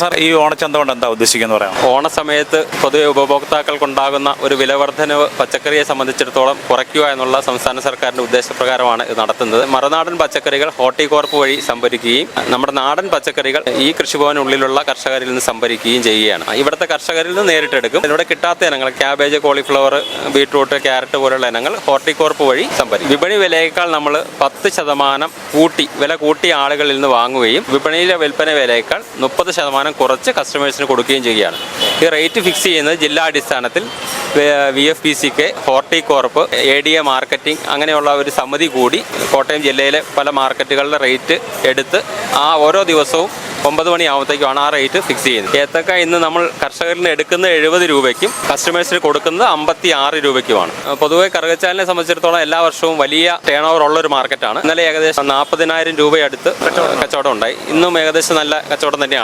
Sir, ഈ ഓണച്ചന്ത കൊണ്ട് എന്താ ഉദ്ദേശിക്കുന്നത് പറയാം? ഓണസമയത്ത് പൊതുവെ ഉപഭോക്താക്കൾക്കുണ്ടാകുന്ന ഒരു വിലവർദ്ധനവ് പച്ചക്കറിയെ സംബന്ധിച്ചിടത്തോളം കുറയ്ക്കുക എന്നുള്ള സംസ്ഥാന സർക്കാരിൻ്റെ ഉദ്ദേശപ്രകാരമാണ് ഇത് നടത്തുന്നത്. മറുനാടൻ പച്ചക്കറികൾ ഹോർട്ടികോർപ്പ് വഴി സംഭരിക്കുകയും നമ്മുടെ നാടൻ പച്ചക്കറികൾ ഈ കൃഷിഭവനുള്ളിലുള്ള കർഷകരിൽ നിന്ന് സംഭരിക്കുകയും ചെയ്യുകയാണ്. ഇവിടുത്തെ കർഷകരിൽ നിന്ന് നേരിട്ടെടുക്കും. ഇതിലൂടെ കിട്ടാത്ത ഇനങ്ങൾ ക്യാബേജ്, കോളിഫ്ലവർ, ബീട്രൂട്ട്, ക്യാരറ്റ് പോലുള്ള ഇനങ്ങൾ ഹോർട്ടികോർപ്പ് വഴി സംഭരിക്കും. വിപണി വിലയേക്കാൾ നമ്മൾ 10% വില കൂട്ടി ആളുകളിൽ നിന്ന് വാങ്ങുകയും വിപണിയിലെ വിൽപ്പന വിലയേക്കാൾ 30% കുറച്ച് കസ്റ്റമേഴ്സിന് കൊടുക്കുകയും ചെയ്യുകയാണ്. ഈ റേറ്റ് ഫിക്സ് ചെയ്യുന്നത് ജില്ലാടിസ്ഥാനത്തിൽ VFPCK, ഹോർട്ടികോർപ്പ്, ADA മാർക്കറ്റിംഗ് അങ്ങനെയുള്ള ഒരു സമിതി കൂടി കോട്ടയം ജില്ലയിലെ പല മാർക്കറ്റുകളുടെ റേറ്റ് എടുത്ത് ആ ഓരോ ദിവസവും 9 മണിയാകുമ്പോഴത്തേക്കുമാണ് ആ റേറ്റ് ഫിക്സ് ചെയ്യുന്നത്. ഏത്തക്ക ഇന്ന് നമ്മൾ കർഷകരിൽ നിന്ന് എടുക്കുന്നത് 70 രൂപയ്ക്കും കസ്റ്റമേഴ്സിന് കൊടുക്കുന്നത് 56 രൂപയ്ക്കുമാണ്. പൊതുവെ കറുകച്ചാലിനെ സംബന്ധിച്ചിടത്തോളം എല്ലാ വർഷവും വലിയ ടേൺ ഓവർ ഉള്ളൊരു മാർക്കറ്റാണ്. ഇന്നലെ ഏകദേശം 40,000 രൂപയടുത്ത് കച്ചവടം ഉണ്ടായി. ഇന്നും ഏകദേശം നല്ല കച്ചവടം തന്നെയാണ്.